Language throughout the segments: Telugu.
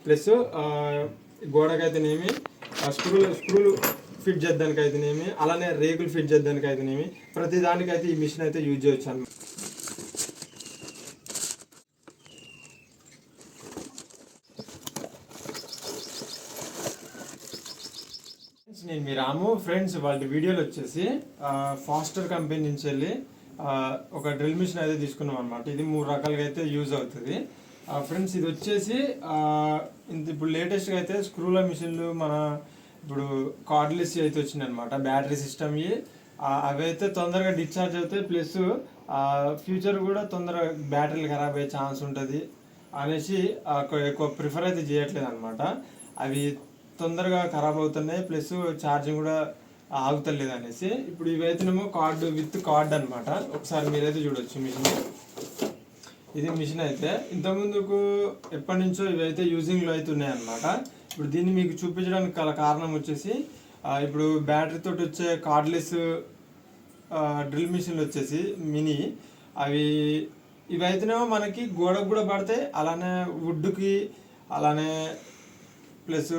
ప్లస్ గోడకైతేనేమి స్క్రూలు ఫిట్ చేద్దానికి అయితేనేమి, అలానే రేకులు ఫిట్ చేద్దానికి అయితేనేమి, ప్రతి దానికైతే ఈ మిషన్ అయితే యూజ్ చేయొచ్చు అన్నమాట. నేను మీ రాము ఫ్రెండ్స్, వాళ్ళ వీడియోలు వచ్చేసి ఫాస్టర్ కంపెనీ నుంచి వెళ్ళి ఒక డ్రిల్ మిషన్ అయితే తీసుకున్నాం అనమాట. ఇది 3 రకాలుగా అయితే యూజ్ అవుతుంది ఫ్రెండ్స్. ఇది వచ్చేసి ఇప్పుడు లేటెస్ట్గా అయితే స్క్రూల మిషన్లు మన ఇప్పుడు కార్డ్లెస్ అయితే వచ్చినాయి అనమాట, బ్యాటరీ సిస్టమ్. అవి అయితే తొందరగా డిశ్చార్జ్ అవుతాయి, ప్లస్ ఫ్యూచర్ కూడా తొందరగా బ్యాటరీలు ఖరాబ్ అయ్యే ఛాన్స్ ఉంటుంది అనేసి ఎక్కువ ప్రిఫర్ అయితే చేయట్లేదు అనమాట. అవి తొందరగా ఖరాబ్ అవుతున్నాయి, ప్లస్ ఛార్జింగ్ కూడా ఆగుతలేదు అనేసి. ఇప్పుడు ఇవైతేనేమో కార్డు విత్ కార్డ్ అనమాట. ఒకసారి మీరైతే చూడొచ్చు మిషన్. ఇది మిషన్ అయితే ఇంతకుముందుకు ఎప్పటి నుంచో ఇవైతే యూజింగ్లో అయితే ఉన్నాయన్నమాట. ఇప్పుడు దీన్ని మీకు చూపించడానికి గల కారణం వచ్చేసి ఇప్పుడు బ్యాటరీ తోటి వచ్చే కార్డ్లెస్ డ్రిల్ మిషన్లు వచ్చేసి మినీ, ఇవైతేనేమో మనకి గోడకు కూడా పడతాయి, అలానే వుడ్కి, అలానే ప్లస్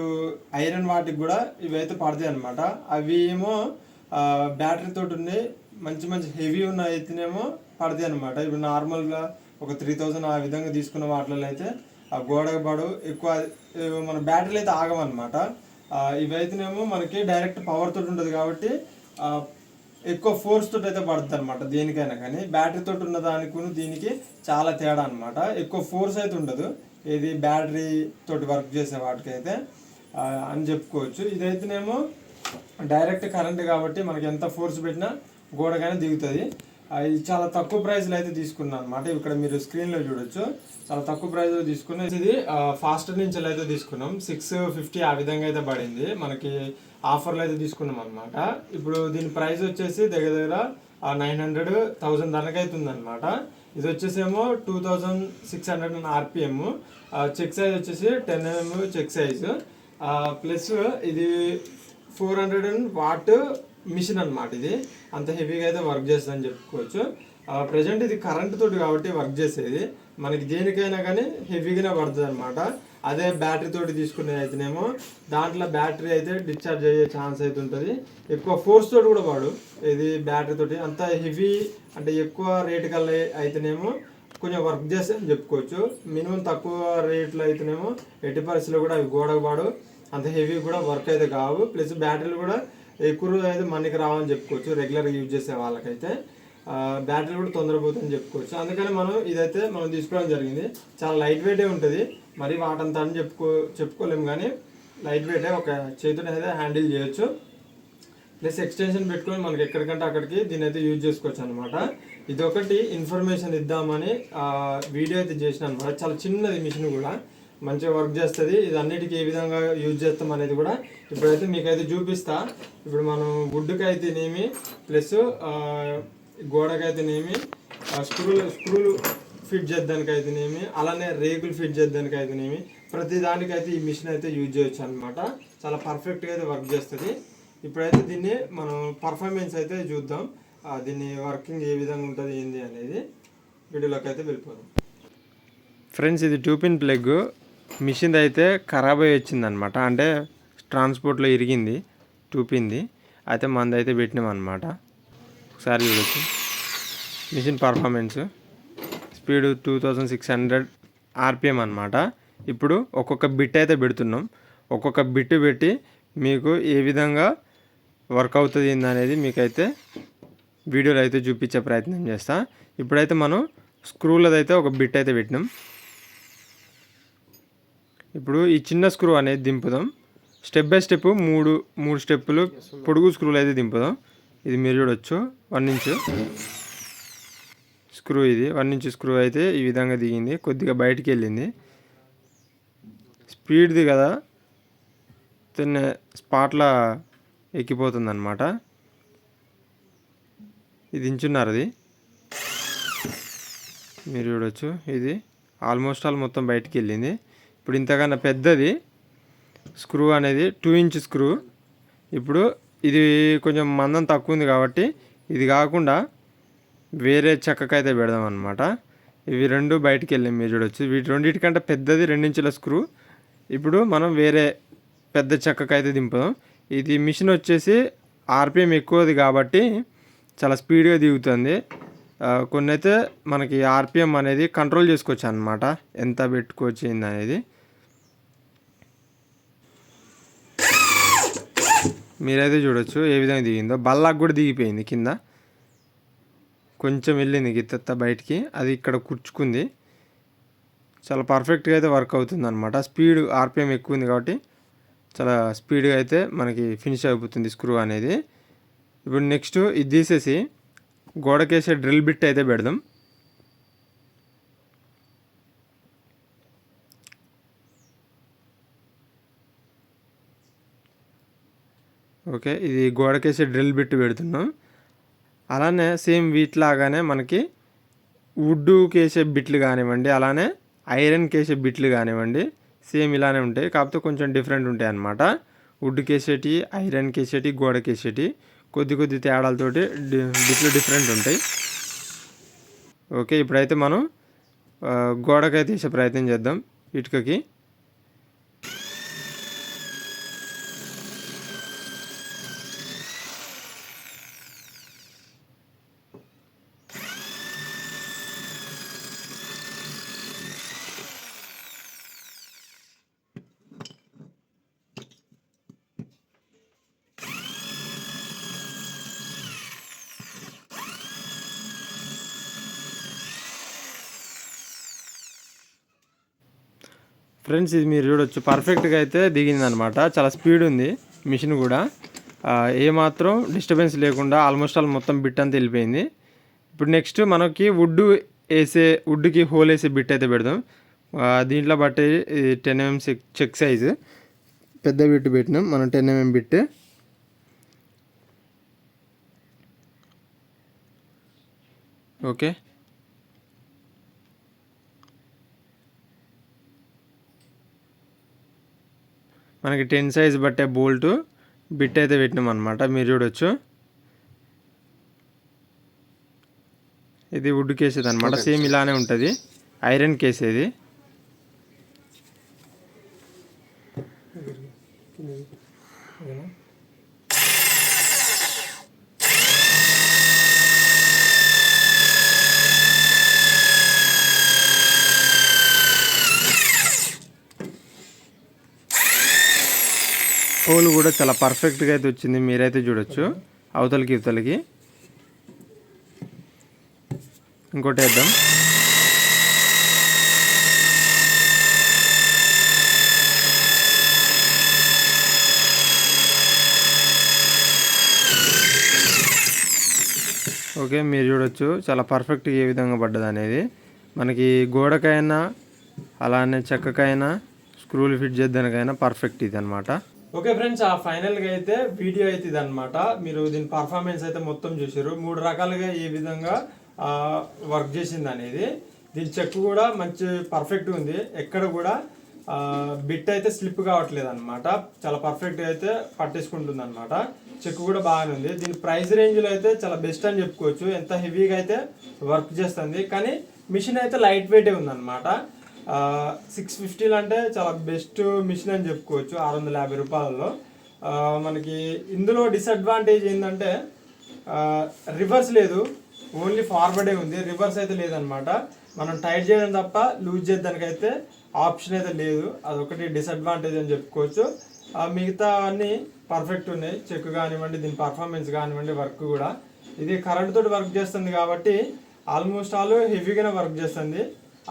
ఐరన్ వాటికి కూడా ఇవైతే పడతాయి అనమాట. అవి ఏమో బ్యాటరీ తోటి ఉన్నాయి, మంచి మంచి హెవీ ఉన్న అయితేనేమో పడతాయి అనమాట. ఇప్పుడు నార్మల్గా ఒక 3000 ఆ విధంగా తీసుకున్న వాటిలో అయితే ఆ గోడకు పడు ఎక్కువ, మన బ్యాటరీలు అయితే ఆగమన్నమాట. ఇవైతేనేమో మనకి డైరెక్ట్ పవర్ తోటి ఉంటుంది కాబట్టి ఎక్కువ ఫోర్స్ తోటి అయితే పడుతుంది అనమాట. దేనికైనా కానీ బ్యాటరీ తోటి ఉన్న దానికి దీనికి చాలా తేడా అనమాట. ఎక్కువ ఫోర్స్ అయితే ఉండదు ఇది బ్యాటరీ తోటి వర్క్ చేసే వాటికైతే అని చెప్పుకోవచ్చు. ఇదైతేనేమో డైరెక్ట్ కరెంట్ కాబట్టి మనకి ఎంత ఫోర్స్ పెట్టినా గోడగానే దిగుతుంది. ఇది చాలా తక్కువ ప్రైస్లో అయితే తీసుకున్నాను అనమాట. ఇక్కడ మీరు స్క్రీన్లో చూడొచ్చు, చాలా తక్కువ ప్రైస్లో తీసుకున్నాం. ఇది ఫాస్టర్ నుంచి అయితే తీసుకున్నాం, 650 ఆ విధంగా అయితే పడింది మనకి. ఆఫర్లో అయితే తీసుకున్నాం అనమాట. ఇప్పుడు దీని ప్రైస్ వచ్చేసి దగ్గర దగ్గర 900,000 దానికి అవుతుంది అనమాట. ఇది వచ్చేసేమో 2600 RPM. చెక్ సైజ్ వచ్చేసి 10 mm చెక్ సైజ్, ప్లస్ ఇది 400 వాట్ మిషన్ అనమాట. ఇది అంత హెవీగా అయితే వర్క్ చేస్తుందని చెప్పుకోవచ్చు. ప్రజెంట్ ఇది కరెంట్ తోటి కాబట్టి వర్క్ చేసేది మనకి దేనికైనా కానీ హెవీగానే పడుతుంది అనమాట. అదే బ్యాటరీ తోటి తీసుకునేది అయితేనేమో దాంట్లో బ్యాటరీ అయితే డిశ్చార్జ్ అయ్యే ఛాన్స్ అయితే ఉంటుంది, ఎక్కువ ఫోర్స్ తోటి కూడా వాడు. ఇది బ్యాటరీ తోటి అంత హెవీ అంటే ఎక్కువ రేటు కల్లా అయితేనేమో కొంచెం వర్క్ చేస్తే అని చెప్పుకోవచ్చు. మినిమం తక్కువ రేట్లో అయితేనేమో 80% కూడా అవి గోడకు వాడు అంత హెవీ కూడా వర్క్ అయితే కావు, ప్లస్ బ్యాటరీలు కూడా ఎక్కువ రోజు అయితే మనకి రావని చెప్పుకోవచ్చు. రెగ్యులర్గా యూజ్ చేసే వాళ్ళకైతే బ్యాటరీ కూడా తొందరపోతుందని చెప్పుకోవచ్చు. అందుకని ఇదైతే మనం తీసుకోవడం జరిగింది. చాలా లైట్ వెయిటే ఉంటుంది, మరి వాటంతా అని చెప్పుకోలేము, కానీ లైట్ వెయిటే, ఒక చేతిని అయితే హ్యాండిల్ చేయొచ్చు. ప్లస్ ఎక్స్టెన్షన్ పెట్టుకొని మనకి ఎక్కడికంటే అక్కడికి దీన్ని అయితే యూజ్ చేసుకోవచ్చు అనమాట. ఇదొకటి ఇన్ఫర్మేషన్ ఇద్దామని వీడియో అయితే చేసిన అనమాట. చాలా చిన్నది మిషన్ కూడా మంచిగా వర్క్ చేస్తుంది. ఇది అన్నిటికీ ఏ విధంగా యూజ్ చేస్తాం అనేది కూడా ఇప్పుడైతే మీకైతే చూపిస్తా. ఇప్పుడు మనం వుడ్కి అయితేనేమి, ప్లస్ గోడకైతేనేమి, స్క్రూలు ఫిట్ చేద్దానికి అయితేనేమి, అలానే రేకులు ఫిట్ చేద్దానికి అయితేనేమి, ప్రతి దానికైతే ఈ మిషన్ అయితే యూజ్ చేయొచ్చు అనమాట. చాలా పర్ఫెక్ట్గా అయితే వర్క్ చేస్తుంది. ఇప్పుడైతే దీన్ని మనం పర్ఫార్మెన్స్ అయితే చూద్దాం, దీన్ని వర్కింగ్ ఏ విధంగా ఉంటుంది ఏంది అనేది వీడియోలోకి అయితే వెళ్ళిపోదాం ఫ్రెండ్స్. ఇది 2-పిన్ ప్లగ్ మిషన్ అయితే ఖరాబ్ అయ్యి వచ్చిందనమాట, అంటే ట్రాన్స్పోర్ట్లో ఇరిగింది 2-పిన్ది. అయితే మందైతే పెట్టినాం అనమాట. ఒకసారి చూడొచ్చు మిషన్ పర్ఫార్మెన్స్. స్పీడ్ 2600 RPM అనమాట. ఇప్పుడు ఒక్కొక్క బిట్ అయితే పెడుతున్నాం, ఒక్కొక్క బిట్ పెట్టి మీకు ఏ విధంగా వర్క్ అవుతుంది అనేది మీకైతే వీడియోలో అయితే చూపించే ప్రయత్నం చేస్తా. ఇప్పుడైతే మనం స్క్రూలదైతే ఒక బిట్ అయితే పెట్టినాం. ఇప్పుడు ఈ చిన్న స్క్రూ అనేది దింపుదాం. స్టెప్ బై స్టెప్ మూడు స్టెప్పులు పొడుగు స్క్రూలు అయితే దింపుదాం. ఇది మీరు చూడొచ్చు 1 ఇంచ్ స్క్రూ. ఇది 1 ఇంచ్ స్క్రూ అయితే ఈ విధంగా దిగింది, కొద్దిగా బయటికి వెళ్ళింది. స్పీడ్ది కదా తిన్న స్పాట్లా ఎక్కిపోతుంది అనమాట. ఇది ఇంచున్నారు, అది మీరు చూడొచ్చు. ఇది ఆల్మోస్ట్ మొత్తం బయటికి వెళ్ళింది. ఇప్పుడు ఇంతకన్నా పెద్దది స్క్రూ అనేది 2 ఇంచ్ స్క్రూ. ఇప్పుడు ఇది కొంచెం మందం తక్కువ ఉంది కాబట్టి ఇది కాకుండా వేరే చెక్కకైతే పెడదాం అనమాట. ఇవి రెండు బయటికి వెళ్ళాం, మీరు చూడొచ్చు. వీటి రెండింటికంటే పెద్దది 2 ఇంచుల స్క్రూ, ఇప్పుడు మనం వేరే పెద్ద చెక్కకైతే దింపుదాం. ఇది మిషన్ వచ్చేసి ఆర్పిఎం ఎక్కువది కాబట్టి చాలా స్పీడ్గా దిగుతుంది. కొన్ని అయితే మనకి ఆర్పిఎం అనేది కంట్రోల్ చేసుకోవచ్చు అన్నమాట, ఎంత పెట్టుకోవచ్చు ఏంది అనేది. మీరైతే చూడొచ్చు ఏ విధంగా దిగిందో. బల్లాకు కూడా దిగిపోయింది, కింద కొంచెం వెళ్ళింది గిత్త బయటికి, అది ఇక్కడ కూర్చుకుంది. చాలా పర్ఫెక్ట్గా అయితే వర్క్ అవుతుంది అనమాట. స్పీడ్ ఆర్పిఎం ఎక్కువ ఉంది కాబట్టి చాలా స్పీడ్గా అయితే మనకి ఫినిష్ అయిపోతుంది స్క్రూ అనేది. ఇప్పుడు నెక్స్ట్ ఇది తీసేసి గోడకేసే డ్రిల్ బిట్ అయితే పెడదాం. ఓకే, ఇది గోడకేసే డ్రిల్ బిట్ పెడుతున్నాం. అలానే సేమ్ వీటిలాగానే మనకి వుడ్డు కేసే బిట్లు కానివ్వండి, అలానే ఐరన్ కేసే బిట్లు కానివ్వండి, సేమ్ ఇలానే ఉంటాయి. కాకపోతే కొంచెం డిఫరెంట్ ఉంటాయి అన్నమాట. వుడ్ కేసేటి, ఐరన్ కేసేటి, గోడ కేసేటి కొద్ది తేడాలతోటి బిట్లు డిఫరెంట్ ఉంటాయి. ఓకే, ఇప్పుడైతే మనం గోడకైతే తీసే ప్రయత్నం చేద్దాం ఇటుకకి. ఫ్రెండ్స్, ఇది మీరు చూడొచ్చు పర్ఫెక్ట్గా అయితే దిగిందనమాట. చాలా స్పీడ్ ఉంది మిషన్ కూడా, ఏమాత్రం డిస్టర్బెన్స్ లేకుండా ఆల్మోస్ట్ ఆల్ మొత్తం బిట్ అంతా వెళ్ళిపోయింది. ఇప్పుడు నెక్స్ట్ మనకి వుడ్కి హోల్ వేసే బిట్ అయితే పెడదాం. దీంట్లో బట్టి 10 mm చెక్ సైజు పెద్ద బిట్ పెట్టినాం మనం, 10 mm బిట్. ఓకే, మనకి 10 సైజ్ బట్టే బోల్టు బిట్ అయితే పెట్టినాం అనమాట. మీరు చూడొచ్చు ఇది వుడ్ కేసేది అనమాట. సేమ్ ఇలానే ఉంటుంది, ఐరన్ కేసేది. హోల్ కూడా చాలా పర్ఫెక్ట్గా అయితే వచ్చింది, మీరైతే చూడొచ్చు. అవతలకి ఇవతలకి ఇంకోటి వేద్దాం. ఓకే, మీరు చూడొచ్చు చాలా పర్ఫెక్ట్గా ఏ విధంగా పడ్డది అనేది. మనకి గోడకైనా అలానే చెక్కకైనా స్క్రూలు ఫిట్ చేద్దానికైనా పర్ఫెక్ట్ ఇది అనమాట. ఓకే ఫ్రెండ్స్, ఆ ఫైనల్గా అయితే వీడియో అయితే ఇది అనమాట. మీరు దీని పర్ఫార్మెన్స్ అయితే మొత్తం చూసారు, 3 రకాలుగా ఏ విధంగా వర్క్ చేసింది అనేది. దీని చెక్ కూడా మంచి పర్ఫెక్ట్ ఉంది, ఎక్కడ కూడా బిట్ అయితే స్లిప్ కావట్లేదు అనమాట. చాలా పర్ఫెక్ట్గా అయితే పట్టేసుకుంటుంది అనమాట. చెక్ కూడా బాగానే ఉంది. దీని ప్రైస్ రేంజ్లో అయితే చాలా బెస్ట్ అని చెప్పుకోవచ్చు. ఎంత హెవీగా అయితే వర్క్ చేస్తుంది, కానీ మిషన్ అయితే లైట్ వెయిటే ఉందన్నమాట. 650 అంటే చాలా బెస్ట్ మిషన్ అని చెప్పుకోవచ్చు 650 రూపాయలలో. మనకి ఇందులో డిసడ్వాంటేజ్ ఏంటంటే రివర్స్ లేదు, ఓన్లీ ఫార్వర్డే ఉంది, రివర్స్ అయితే లేదనమాట. మనం టైట్ చేయడం తప్ప లూజ్ చేయడానికైతే ఆప్షన్ అయితే లేదు, అదొకటి డిసడ్వాంటేజ్ అని చెప్పుకోవచ్చు. మిగతా అన్నీ పర్ఫెక్ట్ ఉన్నాయి, చెక్ కానివ్వండి, దీని పర్ఫార్మెన్స్ కానివ్వండి, వర్క్ కూడా. ఇది కరెంట్ తోటి వర్క్ చేస్తుంది కాబట్టి ఆల్మోస్ట్ ఆల్ హెవీగానే వర్క్ చేస్తుంది.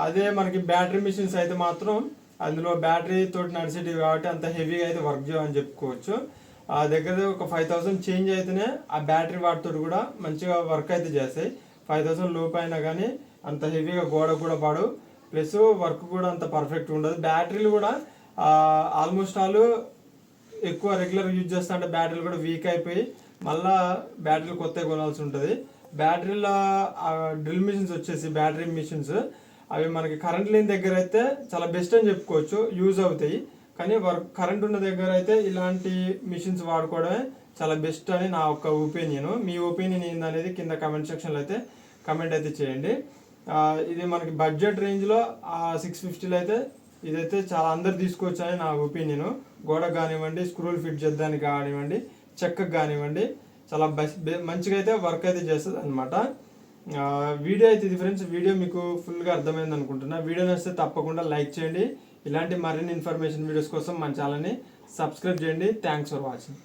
అదే మనకి బ్యాటరీ మిషన్స్ అయితే మాత్రం అందులో బ్యాటరీ తోటి నడిచేటివి కాబట్టి అంత హెవీగా అయితే వర్క్ చేయమని చెప్పుకోవచ్చు. దగ్గర ఒక 5000 చేంజ్ అయితేనే ఆ బ్యాటరీ వాటితో కూడా మంచిగా వర్క్ అయితే చేస్తాయి. 5000 లోపు అయినా కానీ అంత హెవీగా గోడ కూడా పడు, ప్లస్ వర్క్ కూడా అంత పర్ఫెక్ట్ ఉండదు. బ్యాటరీలు కూడా ఆల్మోస్ట్ ఆల్ ఎక్కువ రెగ్యులర్ యూజ్ చేస్తుంటే బ్యాటరీలు కూడా వీక్ అయిపోయి మళ్ళీ బ్యాటరీలు కొత్తగా కొనాల్సి ఉంటుంది. బ్యాటరీల డ్రిల్ మిషన్స్ వచ్చేసి బ్యాటరీ మిషన్స్ అవి మనకి కరెంట్ లేని దగ్గర అయితే చాలా బెస్ట్ అని చెప్పుకోవచ్చు, యూజ్ అవుతాయి. కానీ కరెంట్ ఉన్న దగ్గర అయితే ఇలాంటి మిషన్స్ వాడుకోవడమే చాలా బెస్ట్ అని నా ఒక ఒపీనియన్. మీ ఒపీనియన్ ఏందనేది కింద కమెంట్ సెక్షన్లో అయితే కమెంట్ అయితే చేయండి. ఇది మనకి బడ్జెట్ రేంజ్లో 650లో అయితే ఇదైతే చాలా అందరు తీసుకోవచ్చు అని నా ఒపీనియన్. గోడకు కానివ్వండి, స్క్రూలు ఫిట్ చేద్దానికి కానివ్వండి, చెక్కకు కానివ్వండి, చాలా మంచిగా అయితే వర్క్ అయితే చేస్తుంది అనమాట. వీడియో అయితే ఇది ఫ్రెండ్స్. వీడియో మీకు ఫుల్గా అర్థమైంది అనుకుంటున్నా. వీడియో నచ్చితే తప్పకుండా లైక్ చేయండి. ఇలాంటి మరిన్ని ఇన్ఫర్మేషన్ వీడియోస్ కోసం మన ఛానల్ని సబ్స్క్రైబ్ చేయండి. Thanks for watching.